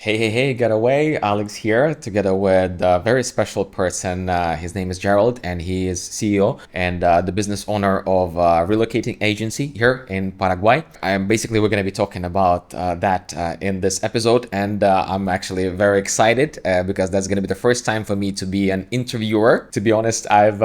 Hey, Getaway. Alex here, together with a very special person. His name is Gerald, and he is CEO and the business owner of Relocating Agency here in Paraguay. We're going to be talking about that in this episode, and I'm actually very excited because that's going to be the first time for me to be an interviewer. To be honest, I've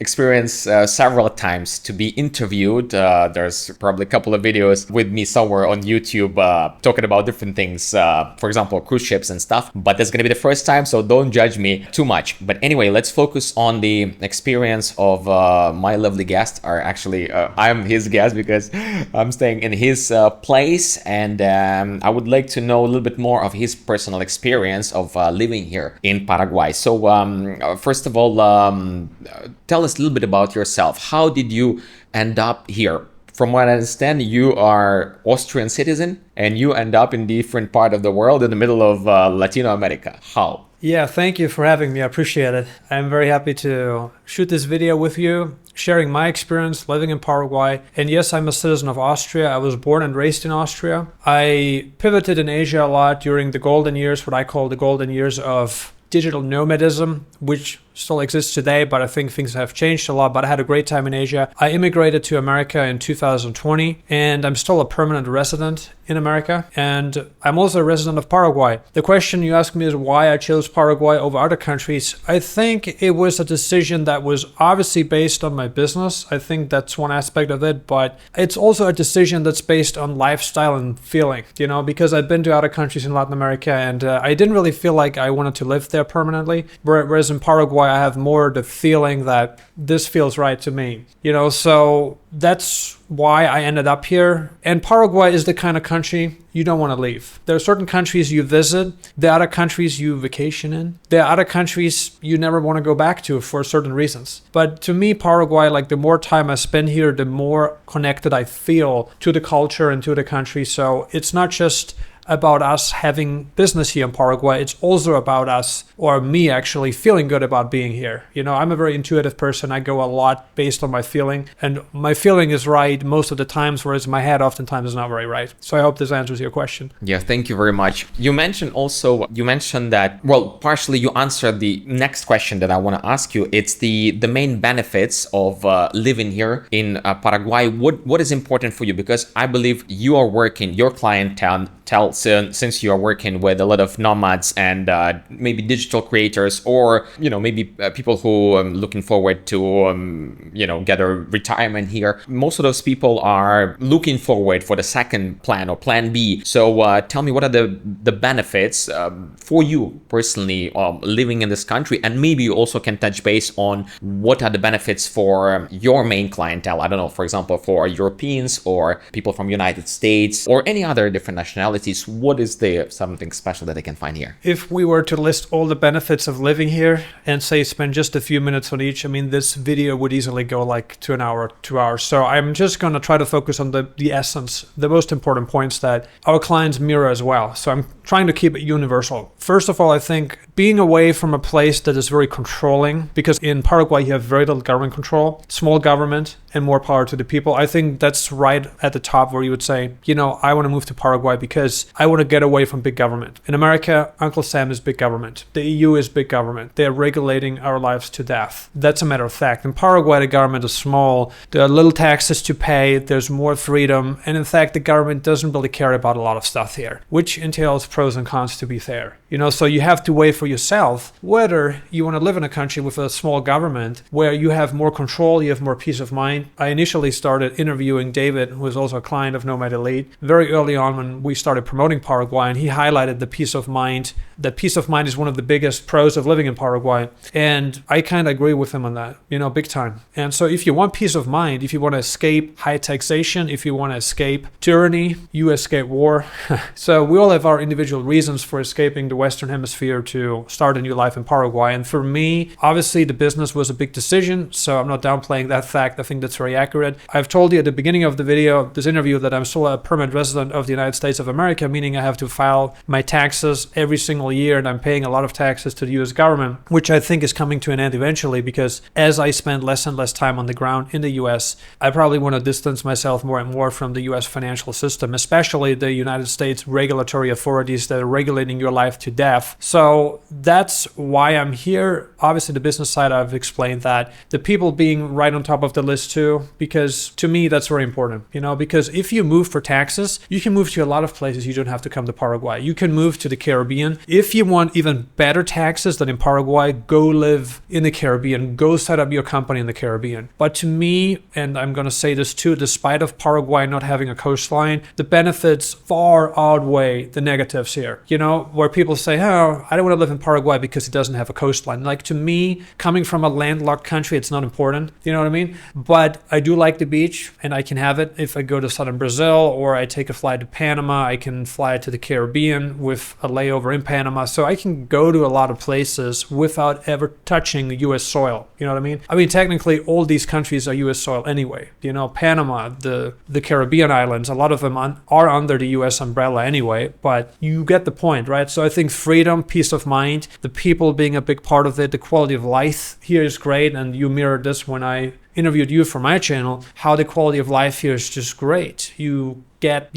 experienced several times to be interviewed. There's probably a couple of videos with me somewhere on YouTube talking about different things. For example, cruise ships and stuff, but that's gonna be the first time, so don't judge me too much. But anyway, let's focus on the experience of my lovely guest. Or actually, I'm his guest because I'm staying in his place, and I would like to know a little bit more of his personal experience of living here in Paraguay. So first of all, tell us a little bit about yourself. How did you end up here? From what I understand, you are Austrian citizen and you end up in different part of the world in the middle of Latino America. How? Yeah, thank you for having me. I appreciate it. I'm very happy to shoot this video with you, sharing my experience living in Paraguay. And yes, I'm a citizen of Austria. I was born and raised in Austria. I pivoted in Asia a lot during the golden years, what I call the golden years of digital nomadism, which still exists today, but I think things have changed a lot. But I had a great time in Asia. I immigrated to America in 2020, and I'm still a permanent resident in America. And I'm also a resident of Paraguay. The question you asked me is why I chose Paraguay over other countries. I think it was a decision that was obviously based on my business. I think that's one aspect of it, but it's also a decision that's based on lifestyle and feeling, because I've been to other countries in Latin America, and I didn't really feel like I wanted to live there permanently. Whereas in Paraguay, I have more the feeling that this feels right to me, so that's why I ended up here. And Paraguay is the kind of country you don't want to leave. There are certain countries you visit, there are other countries you vacation in, there are other countries you never want to go back to for certain reasons. But to me, Paraguay, like the more time I spend here, the more connected I feel to the culture and to the country. So it's not just about us having business here in Paraguay. It's also about us, or me actually, feeling good about being here. I'm a very intuitive person. I go a lot based on my feeling, and my feeling is right most of the times, whereas my head oftentimes is not very right. So I hope this answers your question. Yeah, thank you very much. You mentioned that, well, partially you answered the next question that I want to ask you. It's the main benefits of living here in Paraguay. What is important for you? Because I believe you are working, your clientele, since you are working with a lot of nomads and maybe digital creators, or maybe people who are looking forward to get a retirement here. Most of those people are looking forward for the second plan or plan B. So tell me, what are the benefits for you personally living in this country? And maybe you also can touch base on what are the benefits for your main clientele. I don't know, for example, for Europeans or people from United States or any other different nationalities. What is there something special that they can find here? If we were to list all the benefits of living here and say spend just a few minutes on each, this video would easily go like to an hour, 2 hours. So I'm just going to try to focus on the essence, the most important points that our clients mirror as well. So I'm trying to keep it universal. First of all, I think being away from a place that is very controlling, because in Paraguay you have very little government control, small government, and more power to the people. I think that's right at the top where you would say, I want to move to Paraguay because I want to get away from big government. In America, Uncle Sam is big government. The EU is big government. They're regulating our lives to death. That's a matter of fact. In Paraguay, the government is small. There are little taxes to pay. There's more freedom. And in fact, the government doesn't really care about a lot of stuff here, which entails pros and cons, to be fair. So you have to weigh for yourself whether you want to live in a country with a small government where you have more control, you have more peace of mind. I initially started interviewing David, who is also a client of Nomad Elite, very early on when we started promoting Paraguay, and he highlighted the peace of mind. That peace of mind is one of the biggest pros of living in Paraguay. And I kind of agree with him on that, big time. And so if you want peace of mind, if you want to escape high taxation, if you want to escape tyranny, you escape war. So we all have our individual reasons for escaping the Western Hemisphere to start a new life in Paraguay. And for me, obviously the business was a big decision, so I'm not downplaying that fact. I think that's very accurate. I've told you at the beginning of the video, this interview, that I'm still a permanent resident of the United States of America, meaning I have to file my taxes every single year, and I'm paying a lot of taxes to the US government, which I think is coming to an end eventually, because as I spend less and less time on the ground in the US, I probably want to distance myself more and more from the US financial system, especially the United States regulatory authorities that are regulating your life to death. So that's why I'm here. Obviously, the business side, I've explained that. The people being right on top of the list too, because to me, that's very important, because if you move for taxes, you can move to a lot of places. You don't have to come to Paraguay. You can move to the Caribbean. If you want even better taxes than in Paraguay, go live in the Caribbean. Go set up your company in the Caribbean. But to me, and I'm going to say this too, despite of Paraguay not having a coastline, the benefits far outweigh the negatives here. Where people say, oh, I don't want to live in Paraguay because it doesn't have a coastline. Like, to me, coming from a landlocked country, it's not important. You know what I mean? But I do like the beach, and I can have it if I go to southern Brazil, or I take a flight to Panama. I can fly to the Caribbean with a layover in Panama. So I can go to a lot of places without ever touching US soil. You know what I mean? I mean, technically, all these countries are US soil anyway. Panama, the Caribbean islands, a lot of them are under the US umbrella anyway, but you get the point, right? So I think freedom, peace of mind, the people being a big part of it, the quality of life here is great. And you mirrored this when I interviewed you for my channel, how the quality of life here is just great. You get,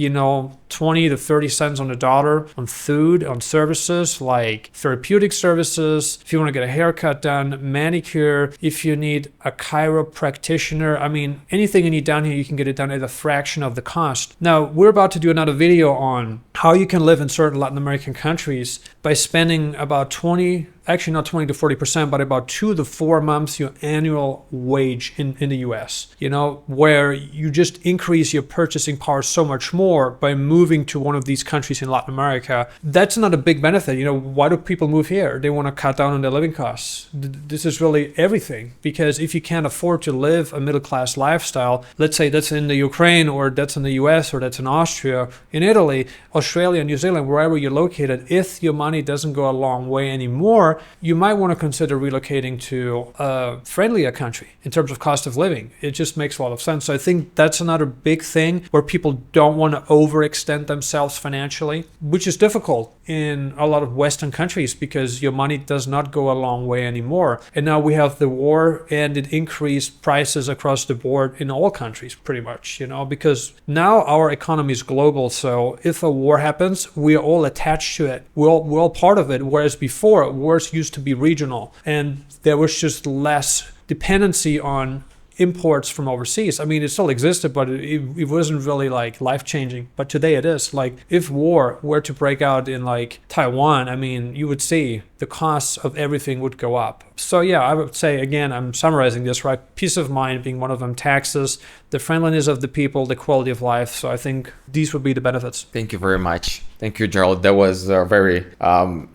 20 to 30 cents on the dollar on food, on services like therapeutic services, if you want to get a haircut done, manicure, if you need a chiropractor, I mean, anything you need down here, you can get it done at a fraction of the cost. Now, we're about to do another video on how you can live in certain Latin American countries by spending about 20, actually not 20 to 40%, but about 2 to 4 months your annual wage in the US, where you just increase your purchasing power so much more by moving to one of these countries in Latin America. That's not a big benefit. Why do people move here? They want to cut down on their living costs. This is really everything, because if you can't afford to live a middle-class lifestyle, let's say that's in the Ukraine, or that's in the US, or that's in Austria, in Italy, Australia, New Zealand, wherever you're located, if your money doesn't go a long way anymore, you might want to consider relocating to a friendlier country in terms of cost of living. It just makes a lot of sense. So I think that's another big thing where people don't want to overextend themselves financially, which is difficult in a lot of Western countries because your money does not go a long way anymore. And now we have the war, and it increased prices across the board in all countries pretty much, because now our economy is global. So if a war happens, we are all attached to it. We're all part of it. Whereas before, wars used to be regional, and there was just less dependency on imports from overseas. I mean, it still existed, but it wasn't really like life-changing. But today it is. Like, if war were to break out in like Taiwan, I mean, you would see the costs of everything would go up. So yeah, I would say, again, I'm summarizing this, right? Peace of mind being one of them, taxes, the friendliness of the people, the quality of life. So I think these would be the benefits. Thank you very much. Thank you, Gerald. That was a very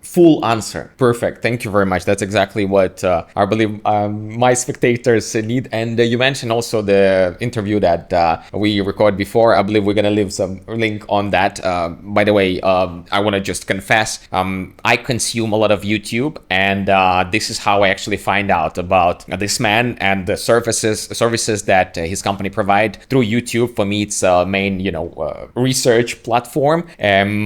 full answer. Perfect. Thank you very much. That's exactly what I believe my spectators need. And you mentioned also the interview that we recorded before. I believe we're going to leave some link on that. By the way, I want to just confess, I consume a lot of YouTube, and this is how I actually find out about this man and the services that his company provide through YouTube. For me, it's a main, research platform.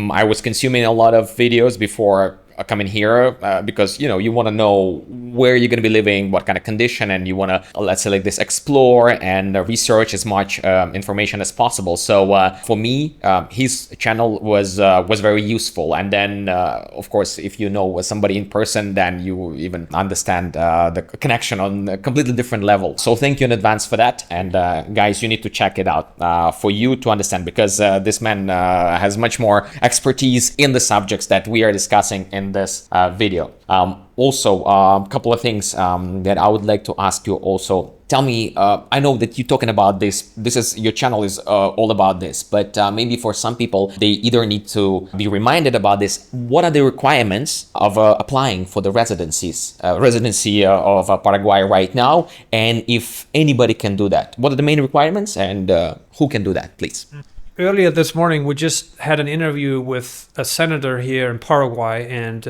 I was consuming a lot of videos before coming here because you want to know where you're going to be living, what kind of condition, and you want to, let's say like this, explore and research as much information as possible. So for me, his channel was very useful. And then of course, if you know somebody in person, then you even understand the connection on a completely different level. So thank you in advance for that. And guys, you need to check it out for you to understand, because this man has much more expertise in the subjects that we are discussing in this video. Also, a couple of things that I would like to ask you also. Tell me, I know that you're talking about this is your channel is all about this, but maybe for some people, they either need to be reminded about this. What are the requirements of applying for the residency of Paraguay right now? And if anybody can do that, what are the main requirements, and who can do that, please? Earlier this morning, we just had an interview with a senator here in Paraguay, and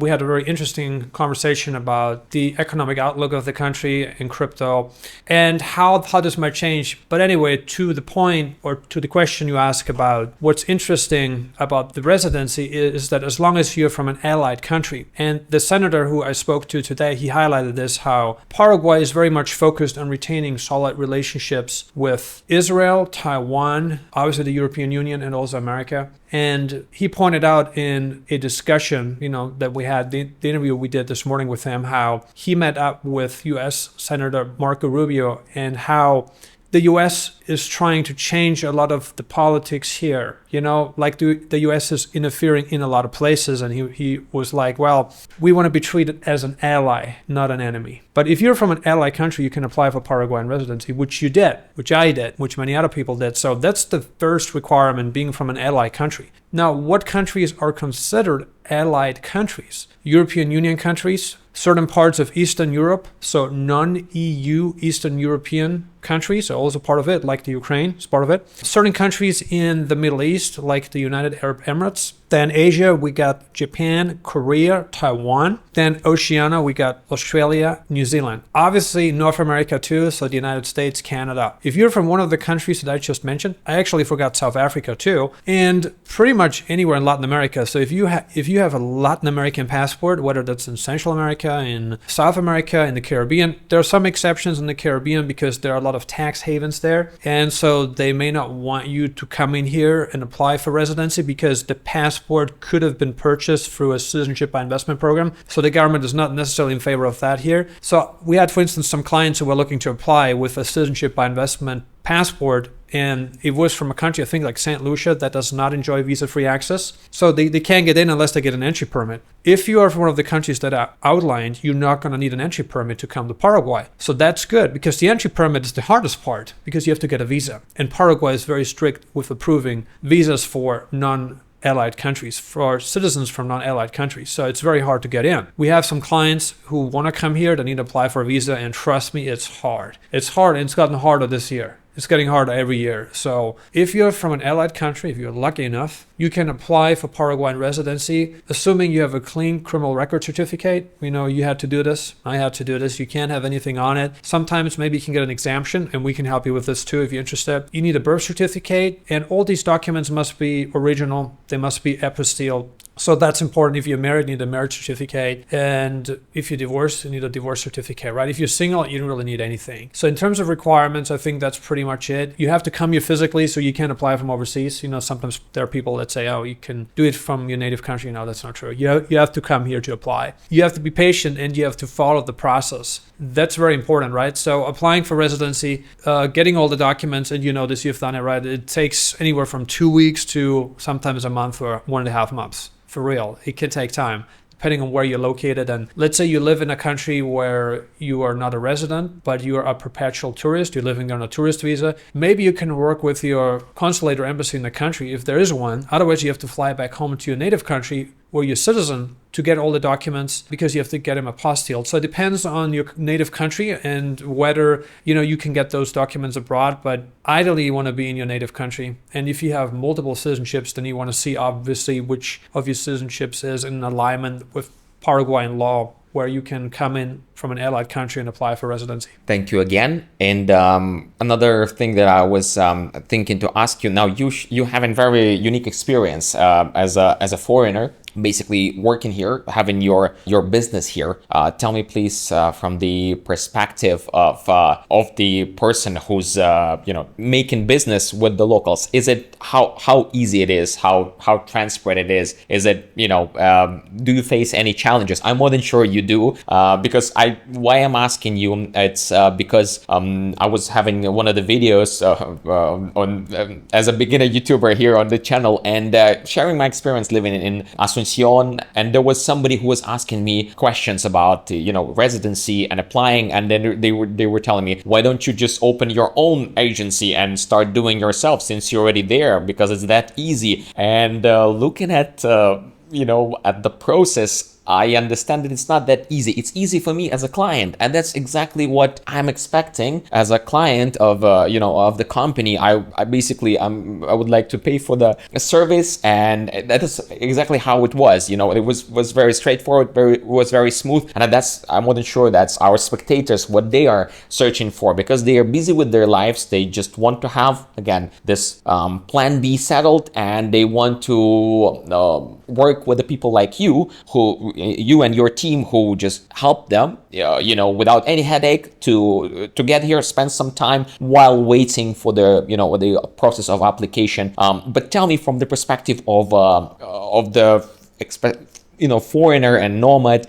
we had a very interesting conversation about the economic outlook of the country in crypto and how this might change. But anyway, to the point, or to the question you ask about what's interesting about the residency, is that as long as you're from an allied country, and the senator who I spoke to today, he highlighted this, how Paraguay is very much focused on retaining solid relationships with Israel, Taiwan, obviously the European Union, and also America. And he pointed out in a discussion, that we had, the interview we did this morning with him, how he met up with U.S. Senator Marco Rubio, and how the U.S. is trying to change a lot of the politics here. Like the U.S. is interfering in a lot of places, and he was like, well, we want to be treated as an ally, not an enemy. But if you're from an ally country, you can apply for Paraguayan residency, which you did, which I did, which many other people did. So that's the first requirement, being from an ally country. Now, what countries are considered allied countries? European Union countries, certain parts of Eastern Europe, so non-EU Eastern European countries are also part of it, like the Ukraine is part of it. Certain countries in the Middle East, like the United Arab Emirates. Then Asia, we got Japan, Korea, Taiwan. Then Oceania, we got Australia, New Zealand. Obviously, North America too, so the United States, Canada. If you're from one of the countries that I just mentioned, I actually forgot South Africa too, and pretty much anywhere in Latin America. So if you have a Latin American passport, whether that's in Central America, in South America, in the Caribbean, there are some exceptions in the Caribbean because there are a lot of tax havens there, and so they may not want you to come in here and apply for residency because the passport could have been purchased through a citizenship by investment program. So the government is not necessarily in favor of that here. So we had, for instance, some clients who were looking to apply with a citizenship by investment passport, and it was from a country, I think like St. Lucia, that does not enjoy visa-free access. So they can't get in unless they get an entry permit. If you are from one of the countries that are outlined, you're not going to need an entry permit to come to Paraguay. So that's good, because the entry permit is the hardest part, because you have to get a visa. And Paraguay is very strict with approving visas for non-allied countries, for citizens from non-allied countries. So it's very hard to get in. We have some clients who want to come here, they need to apply for a visa, and trust me, it's hard. It's hard, and it's gotten harder this year. It's getting harder every year. So if you're from an allied country, if you're lucky enough, you can apply for Paraguayan residency, assuming you have a clean criminal record certificate. You had to do this. I had to do this. You can't have anything on it. Sometimes maybe you can get an exemption, and we can help you with this too if you're interested. You need a birth certificate, and all these documents must be original. They must be apostille. So that's important. If you're married, you need a marriage certificate. And if you're divorced, you need a divorce certificate, right? If you're single, you don't really need anything. So in terms of requirements, I think that's pretty much it. You have to come here physically, so you can't apply from overseas. Sometimes there are people that say, oh, you can do it from your native country. No, that's not true. You have to come here to apply. You have to be patient, and you have to follow the process. That's very important, right? So applying for residency, getting all the documents, and this, you've done it, right? It takes anywhere from 2 weeks to sometimes a month or 1.5 months. For real, it can take time, depending on where you're located. And let's say you live in a country where you are not a resident, but you are a perpetual tourist, you're living there on a tourist visa. Maybe you can work with your consulate or embassy in the country if there is one. Otherwise, you have to fly back home to your native country where you're a citizen to get all the documents, because you have to get them apostilled. So it depends on your native country and whether you can get those documents abroad, but ideally you want to be in your native country. And if you have multiple citizenships, then you want to see obviously which of your citizenships is in alignment with Paraguayan law, where you can come in from an allied country and apply for residency. Thank you again. And another thing that I was thinking to ask you, now you have a very unique experience as a foreigner, basically working here, having your business here. Tell me please, from the perspective of the person who's making business with the locals, is it how easy it is, how transparent it is? Is it do you face any challenges? I'm more than sure you do, because why I'm asking you, it's because I was having one of the videos on as a beginner YouTuber here on the channel, and sharing my experience living in Asuncion, and there was somebody who was asking me questions about residency and applying, and then they were telling me, why don't you just open your own agency and start doing yourself since you're already there, because it's that easy. And looking at at the process, I understand that it's not that easy. It's easy for me as a client, and that's exactly what I'm expecting as a client of of the company. I basically I would like to pay for the service, and that is exactly how it was. It was very straightforward, was very smooth, and I'm more than sure that's our spectators what they are searching for, because they are busy with their lives. They just want to have, again, this plan B settled, and they want to work with the people like you and your team, who just help them without any headache to get here, spend some time while waiting for the process of application. But tell me, from the perspective of the foreigner and nomad,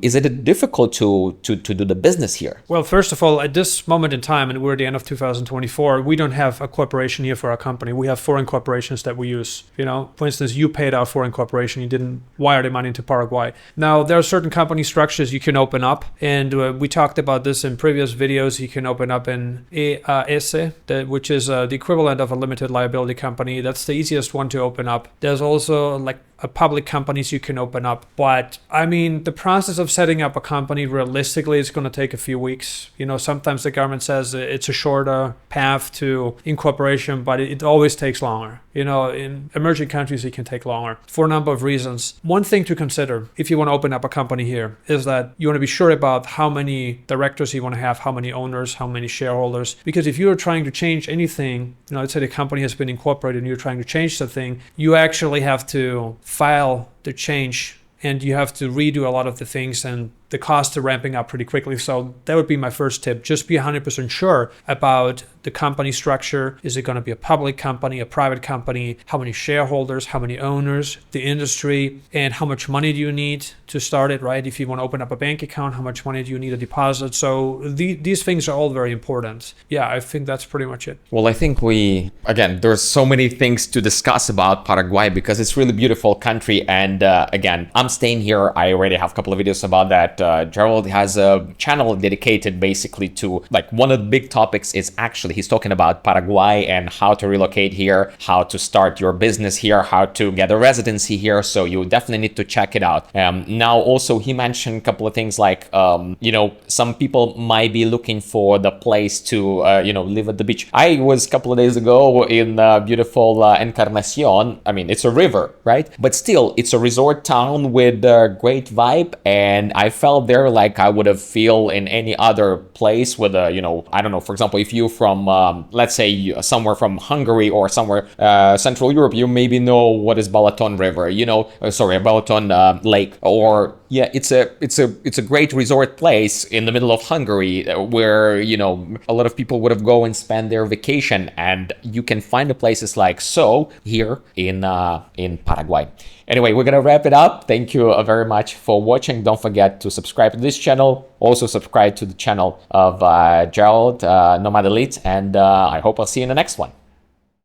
is it difficult to do the business here? Well, first of all, at this moment in time, and we're at the end of 2024, we don't have a corporation here for our company. We have foreign corporations that we use. For instance, you paid our foreign corporation. You didn't wire the money into Paraguay. Now, there are certain company structures you can open up, and we talked about this in previous videos. You can open up an EAS, which is the equivalent of a limited liability company. That's the easiest one to open up. There's also like public companies you can open up, but I mean, the process of setting up a company, realistically, is going to take a few weeks. Sometimes the government says it's a shorter path to incorporation, but it always takes longer. In emerging countries, it can take longer for a number of reasons. One thing to consider if you want to open up a company here is that you want to be sure about how many directors you want to have, how many owners, how many shareholders. Because if you're trying to change anything, let's say the company has been incorporated and you're trying to change something, you actually have to file the change, and you have to redo a lot of the things, and the costs are ramping up pretty quickly. So that would be my first tip. Just be 100% sure about the company structure. Is it going to be a public company, a private company? How many shareholders, how many owners, the industry, and how much money do you need to start it, right? If you want to open up a bank account, how much money do you need a deposit? So these things are all very important. Yeah, I think that's pretty much it. Well, I think there's so many things to discuss about Paraguay, because it's really beautiful country. And again, I'm staying here. I already have a couple of videos about that. Gerald has a channel dedicated basically to, like, one of the big topics is actually he's talking about Paraguay and how to relocate here, how to start your business here, how to get a residency here. So you definitely need to check it out. Now also he mentioned a couple of things like some people might be looking for the place to live at the beach. I was a couple of days ago in beautiful Encarnacion. I mean, it's a river, right? But still, it's a resort town with a great vibe, and I felt there like I would have feel in any other place with a, I don't know, for example, if you're from, let's say somewhere from Hungary or somewhere Central Europe, you maybe know what is Balaton River, Balaton Lake, or yeah, it's a great resort place in the middle of Hungary where, a lot of people would have go and spend their vacation, and you can find the places like so here in Paraguay. Anyway, we're gonna wrap it up. Thank you very much for watching. Don't forget to subscribe to this channel. Also subscribe to the channel of Gerald, Nomad Elite, and I hope I'll see you in the next one.